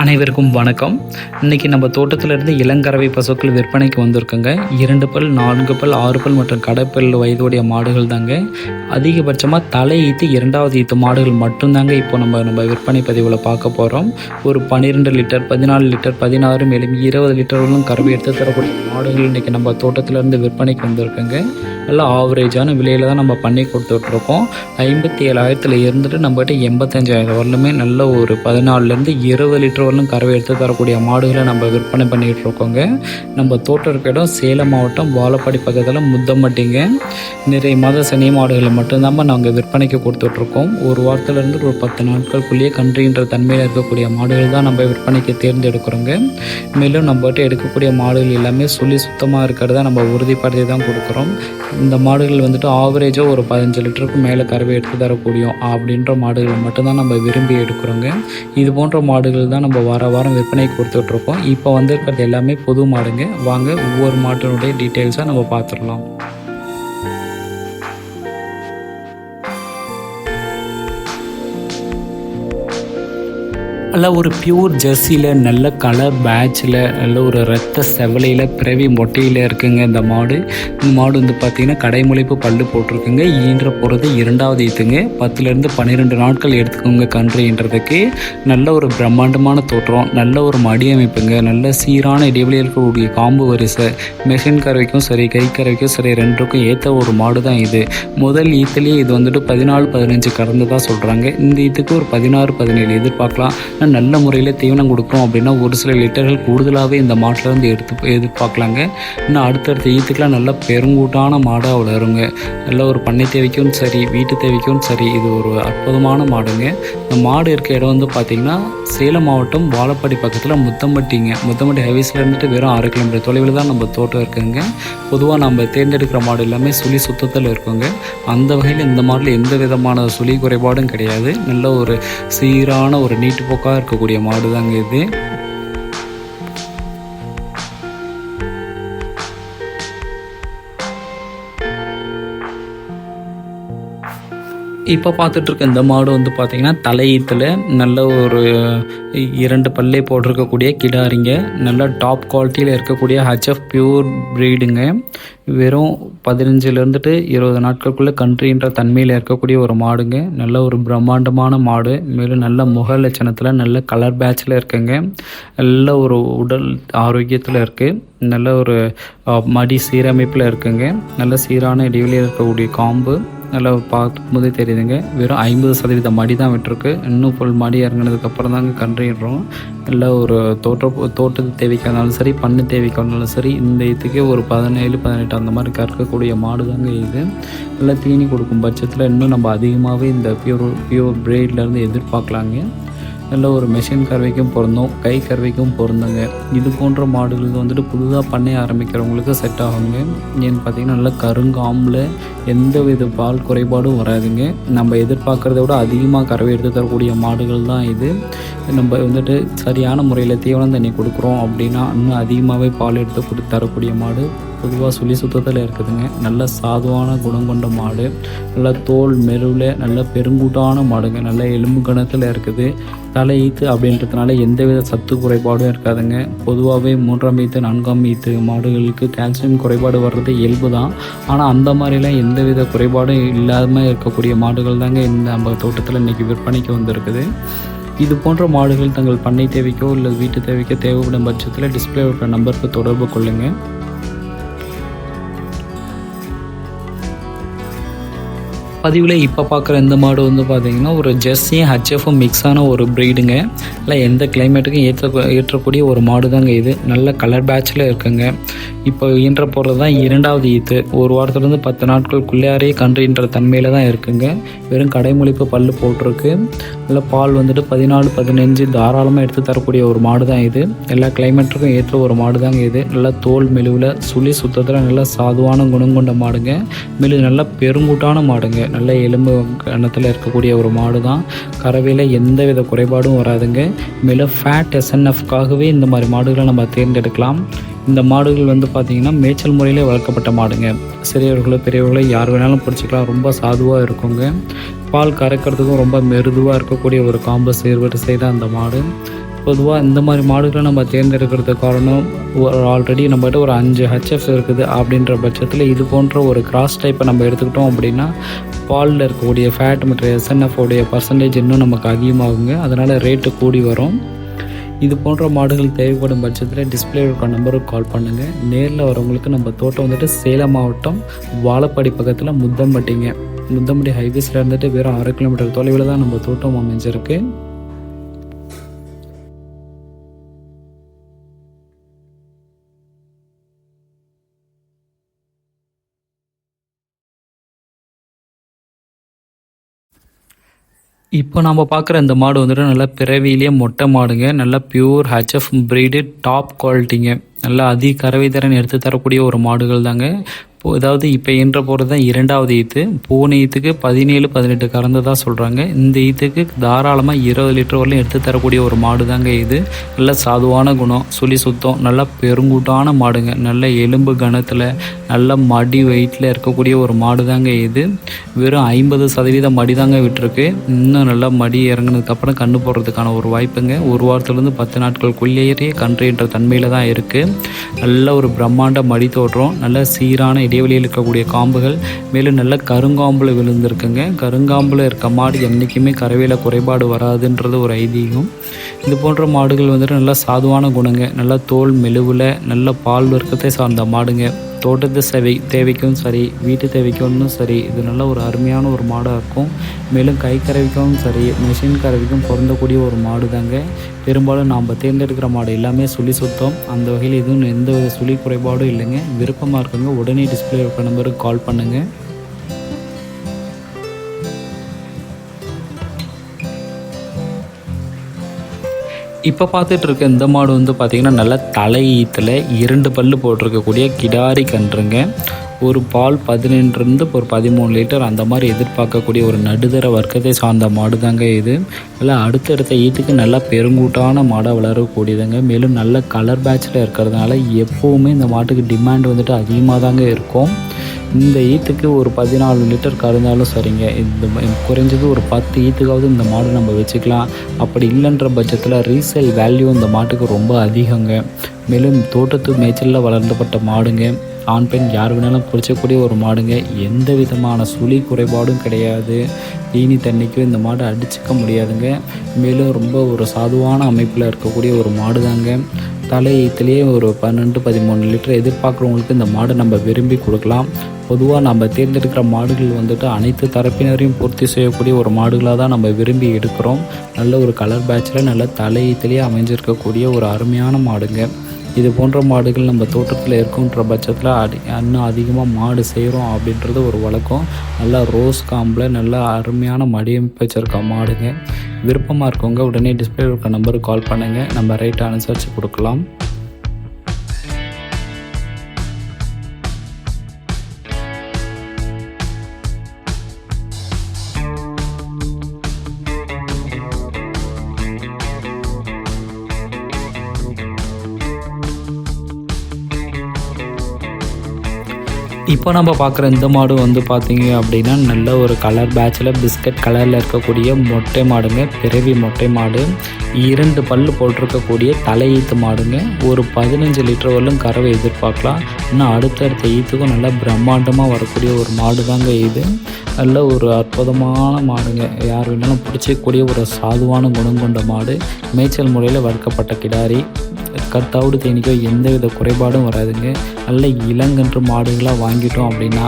அனைவருக்கும் வணக்கம். இன்றைக்கி நம்ம தோட்டத்திலிருந்து இளங்கறவை பசுக்கள் விற்பனைக்கு வந்திருக்குங்க. 2 பல், 4 பல், 6 பல் மற்றும் கடைப்பல் வயதுடைய மாடுகள் தாங்க. அதிகபட்சமாக தலை ஈத்து 2வது ஈத்து மாடுகள் மட்டும்தாங்க இப்போ நம்ம விற்பனை பதிவில் பார்க்க போகிறோம். ஒரு 12 லிட்டர், 14 லிட்டர், 16 மேலும் 20 லிட்டர்களும் கறவை எடுத்து தரக்கூடிய மாடுகள் இன்றைக்கி நம்ம தோட்டத்திலேருந்து விற்பனைக்கு வந்திருக்குங்க. நல்லா ஆவரேஜான விலையில் தான் நம்ம பண்ணி கொடுத்துட்ருக்கோம். 57,000 இருந்துட்டு நம்மகிட்ட 85,000 வரலுமே நல்ல ஒரு 14லேருந்து 20 லிட்டர் வரலும் கறவை எடுத்து தரக்கூடிய மாடுகளை நம்ம விற்பனை பண்ணிகிட்டு இருக்கோங்க. நம்ம தோட்டம் இருக்க இடம் சேலம் மாவட்டம் வாழப்பாடி பக்கத்தில் முத்தம்பட்டிங்க. நிறைய மாத சனி மாடுகளை மட்டும்தான் நாங்கள் விற்பனைக்கு கொடுத்துட்ருக்கோம். ஒரு வாரத்திலேருந்து ஒரு 10 நாட்களுக்குள்ளேயே கன்றுன்ற தன்மையில் இருக்கக்கூடிய மாடுகள் தான் நம்ம விற்பனைக்கு தேர்ந்தெடுக்கிறோங்க. மேலும் நம்மகிட்ட எடுக்கக்கூடிய மாடுகள் எல்லாமே சுத்தமாக இருக்கிறத நம்ம உறுதிப்படுத்தி தான் கொடுக்குறோம். இந்த மாடுகள் வந்துட்டு ஆவரேஜாக ஒரு 15 லிட்டருக்கு மேலே கறவை எடுத்து தரக்கூடிய அப்படின்ற மாடுகளை மட்டும்தான் நம்ம விரும்பி எடுக்கிறோங்க. இது போன்ற மாடுகள் தான் நம்ம வாரம் விற்பனைக்கு கொடுத்துட்ருக்கோம். இப்போ வந்திருக்கிறது எல்லாமே புது மாடுங்க. வாங்க ஒவ்வொரு மாட்டினுடைய டீட்டெயில்ஸாக நம்ம பார்த்துடலாம். நல்ல ஒரு பியூர் ஜெர்சியில் நல்ல கலர் பேட்சில் நல்ல ஒரு ரத்த செவலையில் பிறவி மொட்டையில் இருக்குங்க இந்த மாடு. இந்த மாடு வந்து பார்த்திங்கன்னா கடைமுளைப்பு பல்லு போட்டிருக்குங்க. ஈன்ற போகிறது 2வது ஈத்துங்க. 10லேருந்து 12 நாட்கள் எடுத்துக்கோங்க கன்று ஈன்றதுக்கு. நல்ல ஒரு பிரம்மாண்டமான தோற்றம், நல்ல ஒரு மடி அமைப்புங்க, நல்ல சீரான இடைவெளி இருக்கக்கூடிய காம்பு வரிசை, மெஷின் கறவைக்கும் சரி கை கறவைக்கும் சரி ரெண்டுக்கும் ஏற்ற ஒரு மாடு தான் இது. முதல் ஈத்துலேயே இது வந்துட்டு 14-15 கடந்து தான் சொல்கிறாங்க. இந்த ஈத்துக்கு ஒரு 16-17 எதிர்பார்க்கலாம். நல்ல முறையில் தீவனம் கொடுக்குறோம் அப்படின்னா ஒரு சில லிட்டர்கள் கூடுதலாகவே இந்த மாட்டில் வந்து எதிர்பார்க்கலாங்க. இன்னும் அடுத்தடுத்த ஈத்துக்கெலாம் நல்ல பெருங்கூட்டான மாடாக வளருங்க. நல்ல ஒரு பண்ணை தேவைக்கும் சரி வீட்டு தேவைக்கும் சரி இது ஒரு அற்புதமான மாடுங்க. இந்த மாடு இருக்க இடம் வந்து பார்த்திங்கன்னா சேலம் மாவட்டம் வாழப்பாடி பக்கத்தில் முத்தம்பட்டிங்க. முத்தம்பட்டி ஹைவேஸில் இருந்துட்டு வெறும் 6 கிலோமீட்டர் தொலைவில் தான் நம்ம தோட்டம் இருக்குங்க. பொதுவாக நம்ம தேர்ந்தெடுக்கிற மாடு எல்லாமே சுழி சுத்தத்தில் இருக்குங்க. அந்த வகையில் இந்த மாடில் எந்த விதமான சுழி குறைபாடும் கிடையாது. நல்ல ஒரு சீரான ஒரு நீட்டு போக்காக இருக்கக்கூடிய மாடு தாங்க இது. இப்போ பார்த்துட்ருக்க இந்த மாடு வந்து பார்த்திங்கன்னா தலையீத்தில் நல்ல ஒரு 2 பல்லே போட்டிருக்கக்கூடிய கிடாரிங்க. நல்ல டாப் குவாலிட்டியில் இருக்கக்கூடிய ஹச்எஃப் பியூர் ப்ரீடுங்க. வெறும் 15லேருந்துட்டு 20 நாட்களுக்குள்ளே கன்றுன்ற தன்மையில் இருக்கக்கூடிய ஒரு மாடுங்க. நல்ல ஒரு பிரம்மாண்டமான மாடு. மேலும் நல்ல முக லட்சணத்தில் நல்ல கலர் பேட்சில் இருக்குங்க. நல்ல ஒரு உடல் ஆரோக்கியத்தில் இருக்குது. நல்ல ஒரு மடி சீரமைப்பில் இருக்குங்க. நல்ல சீரான இடைவெளியில் இருக்கக்கூடிய காம்பு நல்லா பார்க்கும் போதே தெரியுதுங்க. வெறும் 50% மடி தான் விட்டுருக்கு. இன்னும் ஃபுல் மடி இறங்கினதுக்கப்புறம் தாங்க கன்றுடுறோம். நல்ல ஒரு தோட்டத்து தேவைக்கு இருந்தாலும் சரி பண்ணு தேவைக்கு இருந்தாலும் சரி இந்த இதுக்கே ஒரு 17-18 அந்த மாதிரி கறக்கக்கூடிய மாடு தாங்க இது. நல்லா தீனி கொடுக்கும் பட்சத்தில் இன்னும் நம்ம அதிகமாகவே இந்த பியூர் பிரீட்லேருந்து எதிர்பார்க்கலாங்க. நல்ல ஒரு மெஷின் கறவைக்கும் பொருந்தும், கை கறவைக்கும் பொருந்துங்க. இது போன்ற மாடுகளுக்கு வந்துட்டு புதுதாக பண்ணை ஆரம்பிக்கிறவங்களுக்கு செட் ஆகுங்க. ஏன்னு பார்த்தீங்கன்னா நல்ல கருங்காம்பில் எந்த வித பால் குறைபாடும் வராதுங்க. நம்ம எதிர்பார்க்குறத விட அதிகமாக கறவை எடுத்து தரக்கூடிய மாடுகள் தான் இது. நம்ம வந்துட்டு சரியான முறையில் தீவனம் தண்ணி கொடுக்குறோம் அப்படின்னா இன்னும் அதிகமாகவே பால் எடுத்து தரக்கூடிய மாடு பொதுவாக சுழி சுத்தத்தில் இருக்குதுங்க. நல்ல சாதுவான குணம் கொண்ட மாடு. நல்ல தோல் மெருவில் நல்ல பெருங்கூட்டான மாடுங்க. நல்ல எலும்பு கணத்தில் இருக்குது. தலை ஈத்து அப்படின்றதுனால எந்தவித சத்து குறைபாடும் இருக்காதுங்க. பொதுவாகவே 3ஆம் ஈத்து 4ஆம் ஈத்து மாடுகளுக்கு கால்சியம் குறைபாடு வர்றது இயல்பு தான். ஆனால் அந்த மாதிரிலாம் எந்தவித குறைபாடும் இல்லாமல் இருக்கக்கூடிய மாடுகள் தாங்க இந்த நம்ம தோட்டத்தில் இன்றைக்கி விற்பனைக்கு வந்திருக்குது. இது போன்ற மாடுகள் தங்கள் பண்ணை தேவைக்கோ இல்லை வீட்டு தேவைக்கோ தேவைப்படும் பட்சத்தில் டிஸ்பிளே இருக்கிற நம்பருக்கு தொடர்பு கொள்ளுங்கள். பதிவில் இப்போ பார்க்குற இந்த மாடு வந்து பார்த்திங்கன்னா ஒரு ஜெர்சியும் ஹச்எஃப்பும் மிக்ஸான ஒரு ப்ரீடுங்க. இல்லை எந்த கிளைமேட்டுக்கும் ஏற்றக்கூடிய ஒரு மாடு தாங்க இது. நல்ல கலர் பேட்சில் இருக்குங்க. இப்போ ஈன்ற போகிறது தான் 2வது ஈத்து. ஒரு வாரத்துலேருந்து 10 நாட்களுக்குள்ளேயே கன்றுன்ற தன்மையில் தான் இருக்குங்க. வெறும் கடைமுளைப்பு பல்லு போட்டிருக்கு. நல்ல பால் வந்துட்டு 14-15 தாராளமாக எடுத்து தரக்கூடிய ஒரு மாடு தான் இது. எல்லா கிளைமேட்டுக்கும் ஏற்ற ஒரு மாடு தாங்க இது. நல்லா தோல் மெழுவில் சுழி சுத்தத்தில் நல்ல சாதுவான குணம் கொண்ட மாடுங்க. மேலும் நல்ல பெருங்கூட்டான மாடுங்க. நல்ல எலும்பு கணத்தில் இருக்கக்கூடிய ஒரு மாடு தான். கறவையில் எந்த வித குறைபாடும் வராதுங்க. மேலும் ஃபேட் எஸ்என்எஃப்காகவே இந்த மாதிரி மாடுகளை நம்ம தேர்ந்தெடுக்கலாம். இந்த மாடுகள் வந்து பார்த்திங்கன்னா மேய்ச்சல் முறையிலே வளர்க்கப்பட்ட மாடுங்க. சிறியவர்களோ பெரியவர்களோ யார் வேணாலும் பிடிச்சிக்கலாம். ரொம்ப சாதுவாக இருக்குங்க. பால் கறக்கிறதுக்கும் ரொம்ப மெருதுவாக இருக்கக்கூடிய ஒரு காம்பு சேர்வரிசை தான் அந்த மாடு. பொதுவாக இந்த மாதிரி மாடுகளை நம்ம தேர்ந்தெடுக்கிறதுக்கு காரணம் ஆல்ரெடி நம்மகிட்ட ஒரு 5 ஹெச்எஃப் இருக்குது அப்படின்ற பட்சத்தில் இது போன்ற ஒரு கிராஸ் டைப்பை நம்ம எடுத்துக்கிட்டோம் அப்படின்னா பாலில் இருக்கக்கூடிய ஃபேட் மற்றும் எஸ்என்எஃப்ஓடைய பர்சன்டேஜ் இன்னும் நமக்கு அதிகமாகுங்க. அதனால் ரேட்டு கூடி வரும். இது போன்ற மாடுகள் தேவைப்படும் பட்சத்தில் டிஸ்பிளே இருக்க நம்பருக்கு கால் பண்ணுங்கள். நேரில் வரவங்களுக்கு நம்ம தோட்டம் வந்துட்டு சேலம் மாவட்டம் வாழப்பாடி பக்கத்தில் முத்தம்பட்டி ஹைவேஸில் இருந்துட்டு வெறும் 6 கிலோமீட்டர் தொலைவில் தான் நம்ம தோட்டம் அமைஞ்சிருக்கு. இப்போ நம்ம பார்க்குற இந்த மாடு வந்துட்டு நல்லா பிறவியிலேயே மொட்டை மாடுங்க. நல்லா பியூர் ஹெச்எஃப் ப்ரீடு, டாப் குவாலிட்டிங்க. நல்லா அதிக கறவை திறன் எடுத்து தரக்கூடிய ஒரு மாடுகள் தாங்க. அதாவது இப்போ ஈன்ற போகிறது தான் 2வது ஈத்து. போன ஈத்துக்கு 17-18 கறந்ததாக சொல்கிறாங்க. இந்த ஈத்துக்கு தாராளமாக 20 லிட்டர் வரலையும் எடுத்து தரக்கூடிய ஒரு மாடு தாங்க இது. நல்ல சாதுவான குணம், சுழி சுத்தம், நல்லா பெருங்கூட்டான மாடுங்க. நல்ல எலும்பு கணத்தில் நல்ல மடி வெயிட்டில் இருக்கக்கூடிய ஒரு மாடு தாங்க இது. வெறும் 50% மடி தாங்க விட்டுருக்கு. இன்னும் நல்லா மடி இறங்கினதுக்கப்புறம் கன்று போடுறதுக்கான ஒரு வாய்ப்புங்க. 1 வாரத்துலேருந்து 10 நாட்களுக்குள்ளேயே கன்று என்ற தன்மையில் தான் இருக்குது. நல்ல ஒரு பிரம்மாண்ட மடி தோற்றம், நல்ல சீரான இடைவெளியில் இருக்கக்கூடிய காம்புகள், மேலும் நல்ல கருங்காம்பில் விழுந்திருக்குங்க. கருங்காம்பில் இருக்க மாடு என்றைக்குமே கறவையில் குறைபாடு வராதுன்றது ஒரு ஐதீகம். இது போன்ற மாடுகள் வந்துட்டு நல்லா சாதுவான குணங்க. நல்லா தோல் மெலுவில் நல்ல பால் வர்க்கத்தை சார்ந்த மாடுங்க. தோட்டத்து தேவைக்கும் சரி, வீட்டு தேவைக்கும் சரி, இது நல்ல ஒரு அருமையான ஒரு மாடாக இருக்கும். மேலும் கை கறவைக்கும் சரி, மிஷின் கறவைக்கும் பொருந்தக்கூடிய ஒரு மாடு தாங்க. பெரும்பாலும் நாம் தேர்ந்தெடுக்கிற மாடு எல்லாமே சுழி சுத்தம். அந்த வகையில் எதுவும் எந்த சுழி குறைபாடும் இல்லைங்க. விருப்பமாக இருக்குங்க உடனே டிஸ்பிளே இருக்க நம்பருக்கு கால் பண்ணுங்கள். இப்போ பார்த்துட்டு இருக்க இந்த மாடு வந்து பார்த்திங்கன்னா நல்ல தலையீத்தில் 2 பல்லு போட்டிருக்கக்கூடிய கிடாரி கன்றுங்க. ஒரு பால் 15 ஒரு 13 லிட்டர் அந்த மாதிரி எதிர்பார்க்கக்கூடிய ஒரு நடுத்தர வர்க்கத்தை சார்ந்த மாடு தாங்க இது. நல்லா அடுத்தடுத்த ஈத்துக்கு நல்லா பெருங்கூட்டான மாடாக வளரக்கூடியதுங்க. மேலும் நல்ல கலர் பேட்சில் இருக்கிறதுனால எப்போவுமே இந்த மாட்டுக்கு டிமாண்ட் வந்துட்டு அதிகமாக தாங்க இருக்கும். இந்த ஈத்துக்கு ஒரு 14 லிட்டர் கறந்தாலும் சரிங்க. இந்த குறைஞ்சது ஒரு 10 ஈத்துக்காவது இந்த மாடு நம்ம வச்சுக்கலாம். அப்படி இல்லைன்ற பட்சத்தில் ரீசேல் வேல்யூ இந்த மாட்டுக்கு ரொம்ப அதிகங்க. மேலும் தோட்டத்து மேய்ச்சலில் வளர்ந்தப்பட்ட மாடுங்க. ஆண் பெண் யார் வேணாலும் பிடிச்சக்கூடிய ஒரு மாடுங்க. எந்த விதமான சுழி குறைபாடும் கிடையாது. தீனி தண்ணிக்கும் இந்த மாடு அடிச்சுக்க முடியாதுங்க. மேலும் ரொம்ப ஒரு சாதுவான அமைப்பில் இருக்கக்கூடிய ஒரு மாடு தாங்க. தலையீத்துலேயே ஒரு 12-13 லிட்டர் எதிர்பார்க்குறவங்களுக்கு இந்த மாடு நம்ம விரும்பி கொடுக்கலாம். பொதுவாக நம்ம தேர்ந்தெடுக்கிற மாடுகள் வந்துட்டு அனைத்து தரப்பினரையும் பூர்த்தி செய்யக்கூடிய ஒரு மாடுகளாக தான் நம்ம விரும்பி எடுக்கிறோம். நல்ல ஒரு கலர் பேட்சில் நல்ல தலையீத்துலேயே அமைஞ்சிருக்கக்கூடிய ஒரு அருமையான மாடுங்க. இது போன்ற மாடுகள் நம்ம தோட்டத்தில் இருக்குன்ற பட்சத்தில் இன்னும் அதிகமாக மாடு செய்கிறோம் அப்படின்றது ஒரு வழக்கம். நல்லா ரோஸ் காம்பில் நல்லா அருமையான மடியமைப்பு வச்சுருக்க மாடுங்க. விருப்பமாக இருக்கவங்க உடனே டிஸ்பிளே இருக்க நம்பருக்கு கால் பண்ணுங்கள். நம்ம ரேட்டை அனுசரித்து கொடுக்கலாம். இப்போ நம்ம பார்க்குற இந்த மாடு வந்து பார்த்திங்க அப்படின்னா நல்ல ஒரு கலர் பேட்சில் பிஸ்கட் கலரில் இருக்கக்கூடிய மொட்டை மாடுங்க. பிறவி மொட்டை மாடு, 2 பல்லு போட்டிருக்கக்கூடிய தலையீத்து மாடுங்க. ஒரு 15 லிட்டர் வரலும் கறவை எதிர்பார்க்கலாம். இன்னும் அடுத்தடுத்த ஈத்துக்கும் நல்லா பிரம்மாண்டமாக வரக்கூடிய ஒரு மாடு தாங்க இது. நல்ல ஒரு அற்புதமான மாடுங்க. யார் வேணாலும் பிடிச்சக்கூடிய ஒரு சாதுவான குணம் கொண்ட மாடு. மேய்ச்சல் முறையில் வளர்க்கப்பட்ட கிடாரி. தவிடு தேனிக்கோ எந்த வித குறைபாடும் வராதுங்க. நல்ல இளங்கன்று மாடுகளாக வாங்கிட்டோம் அப்படின்னா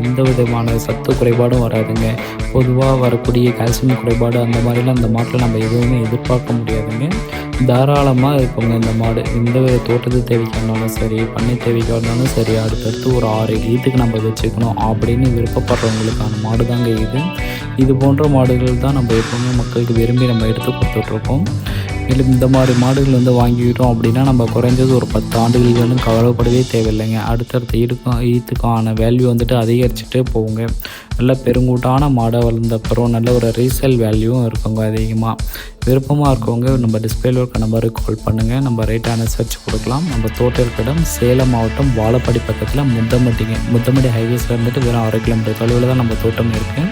எந்த விதமான சத்து குறைபாடும் வராதுங்க. பொதுவாக வரக்கூடிய கால்சியம் குறைபாடு அந்த மாதிரிலாம் அந்த மாட்டில் நம்ம எதுவுமே எதிர்பார்க்க முடியாதுங்க. தாராளமாக இருப்போங்க இந்த மாடு. எந்த வித தோட்டத்து தேவைக்கு இருந்தாலும் சரி, பண்ணை தேவைக்கு இருந்தாலும் சரி, அடுத்தடுத்து ஒரு 6 ஈத்துக்கு நம்ம வச்சுக்கணும் அப்படின்னு விருப்பப்படுறவங்களுக்கான மாடு தாங்க இது. இது போன்ற மாடுகள் தான் நம்ம எப்பவுமே மக்களுக்கு விரும்பி நம்ம எடுத்து கொடுத்துட்ருக்கோம். மேலும் இந்த மாதிரி மாடுகள் வந்து வாங்கிக்கிட்டோம் அப்படின்னா நம்ம குறைஞ்சது ஒரு 10 ஆண்டுகளுக்கு கவலைப்படவே தேவையில்லைங்க. அடுத்தடுத்த ஈத்துக்கான வேல்யூ வந்துட்டு அதிகரிச்சுட்டே போகுங்க. நல்ல பெருங்கூட்டான மாடை வளர்ந்தப்புறம் நல்ல ஒரு ரீசேல் வேல்யூவும் இருக்குங்க அதிகமாக. விருப்பமாக இருக்கவங்க நம்ம டிஸ்பிளேல இருக்க நம்பருக்கு கால் பண்ணுங்கள். நம்ம ரேட்டை அனுசரித்து கொடுக்கலாம். நம்ம தோட்டம் இருக்க இடம் சேலம் மாவட்டம் வாழப்பாடி பக்கத்தில் முத்தம்பட்டி ஹைவேஸில் இருந்துட்டு வெறும் 6 கிலோமீட்டர் தொலைவில் தான் நம்ம தோட்டம் இருக்குது.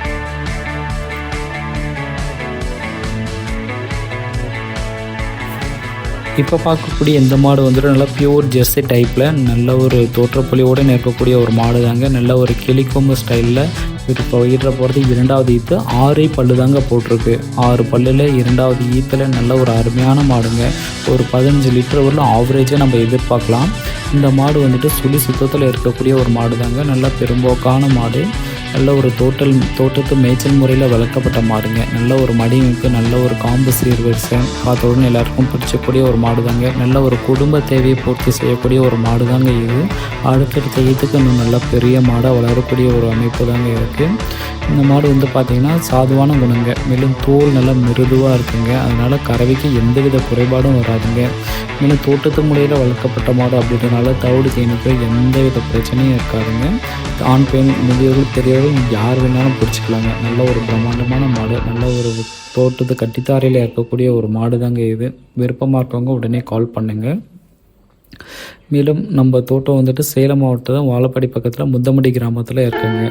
இப்போ பார்க்கக்கூடிய இந்த மாடு வந்துட்டு நல்லா பியூர் ஜெர்சி டைப்பில் நல்ல ஒரு தோற்றப்பொலியோடு இருக்கக்கூடிய ஒரு மாடு தாங்க. நல்ல ஒரு கிளிக்கொம்பு ஸ்டைலில் இப்போ ஈடுற போகிறது 2வது ஈத்து. 6 பல்லு தாங்க போட்டிருக்கு. 6 பல்லில் 2வது ஈத்தில் நல்ல ஒரு அருமையான மாடுங்க. ஒரு 15 லிட்டர் வரலும் ஆவரேஜாக நம்ம எதிர்பார்க்கலாம். இந்த மாடு வந்துட்டு சுழி சுத்தத்தில் இருக்கக்கூடிய ஒரு மாடு தாங்க. நல்லா பெரும்போக்கான மாடு. நல்ல ஒரு தோட்டத்து மேய்ச்சல் முறையில் வளர்க்கப்பட்ட மாடுங்க. நல்ல ஒரு மடிமைப்பு, நல்ல ஒரு காம்பு சீர்வரிசை பார்த்தோன்னு எல்லாருக்கும் பிடிச்சக்கூடிய ஒரு மாடு தாங்க. நல்ல ஒரு குடும்ப தேவையை பூர்த்தி செய்யக்கூடிய ஒரு மாடு தாங்க இது. அடுத்தடுத்த ஈத்துக்கு இன்னும் நல்ல பெரிய மாடாக வளரக்கூடிய ஒரு அமைப்பு தாங்க இருக்குது. இந்த மாடு வந்து பார்த்திங்கன்னா சாதுவான குணங்க. மேலும் தோல் நல்லா மிருதுவாக இருக்குங்க. அதனால் கறவைக்கு எந்தவித குறைபாடும் வராதுங்க. மேலும் தோட்டத்து முறையில் வளர்க்கப்பட்ட மாடு அப்படின்றனால தவிடு தேனுக்கு எந்தவித பிரச்சனையும் இருக்காதுங்க. ஆண் பெண் முதியவர்கள் பெரியவர்கள் யார் வேணாலும் பிடிச்சிக்கலாங்க. நல்ல ஒரு பிரம்மாண்டமான மாடு. நல்ல ஒரு தோட்டத்து கட்டித்தாரையில் இருக்கக்கூடிய ஒரு மாடு தாங்க இது. விருப்பமாக இருக்கவங்க உடனே கால் பண்ணுங்கள். மேலும் நம்ம தோட்டம் வந்துட்டு சேலம் மாவட்டம் வாழப்பாடி பக்கத்தில் முத்தமடி கிராமத்தில் இருக்குங்க.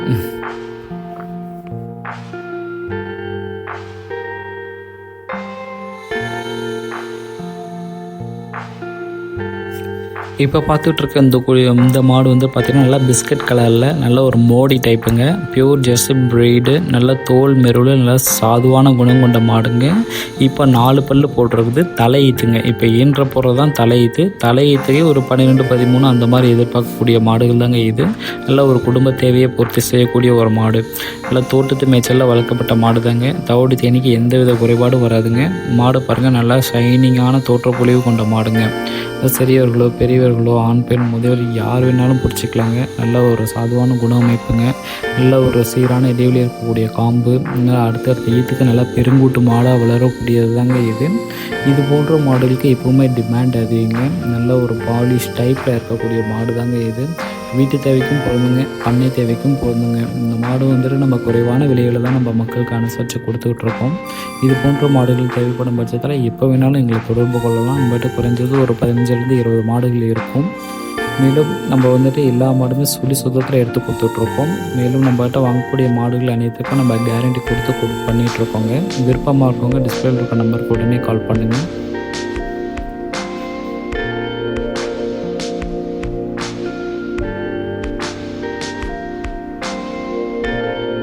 இப்போ பார்த்துட்ருக்க இந்த மாடு வந்து பார்த்திங்கன்னா நல்லா பிஸ்கட் கலரில் நல்ல ஒரு மோடி டைப்புங்க. Pure jersey breed. நல்ல தோல் மெருள், நல்லா சாதுவான குணம் கொண்ட மாடுங்க. இப்போ 4 பல்லு போட்டிருக்குது. தலை ஈத்துங்க. இப்போ ஈன்ற போகிறது தான் தலை ஈத்து. தலை ஈத்துக்கே ஒரு 12, 13 அந்த மாதிரி எதிர்பார்க்கக்கூடிய மாடுகள் தாங்க இது. நல்ல ஒரு குடும்ப தேவையை பூர்த்தி செய்யக்கூடிய ஒரு மாடு. நல்லா தோட்டத்து மேய்ச்சலில் வளர்க்கப்பட்ட மாடு தாங்க. தவிடு தேனிக்கு எந்தவித குறைபாடும் வராதுங்க. மாடு பாருங்கள், நல்லா ஷைனிங்கான தோற்றப்பொழிவு கொண்ட மாடுங்க. சிறியவர்களோ பெரியவர்களோ ஆண் பெண் முதியவர் யார் வேணாலும் பிடிச்சிக்கலாங்க. நல்ல ஒரு சாதுவான குண அமைப்புங்க. நல்ல ஒரு சீரான இடைவெளி இருக்கக்கூடிய காம்பு. அடுத்தடுத்த ஈத்துக்கு நல்லா பெருங்கூட்டு மாடாக வளரக்கூடியது தாங்க இது. இது போன்ற மாடுகளுக்கு எப்போவுமே டிமாண்ட் அதிகங்க. நல்ல ஒரு பாலிஷ் டைப்பில் இருக்கக்கூடிய மாடு தாங்க இது. வீட்டு தேவைக்கும் பொருந்துங்க, பண்ணை தேவைக்கும் பொருந்துங்க. இந்த மாடு வந்துட்டு நம்ம குறைவான விலையில் தான் நம்ம மக்களுக்கு அனுசரித்து கொடுத்துக்கிட்டு இருக்கோம். இது போன்ற மாடுகள் தேவைப்படும் பட்சத்தில் எப்போ வேணாலும் எங்களை தொடர்பு கொள்ளலாம். நம்மகிட்ட குறைஞ்சது ஒரு 15 20 மாடுகள் இருக்கும். மேலும் நம்ம வந்துட்டு எல்லா மாடுமே சுழி சுத்தத்தில் எடுத்து கொடுத்துட்ருக்கோம். மேலும் நம்மகிட்ட வாங்கக்கூடிய மாடுகள் அனைத்துக்கும் நம்ம கேரண்டி கொடுத்து பண்ணிகிட்ருக்கோங்க. விருப்பமாக இருக்கவங்க டிஸ்பிளேல இருக்க நம்பருக்கு உடனே கால் பண்ணுங்கள்.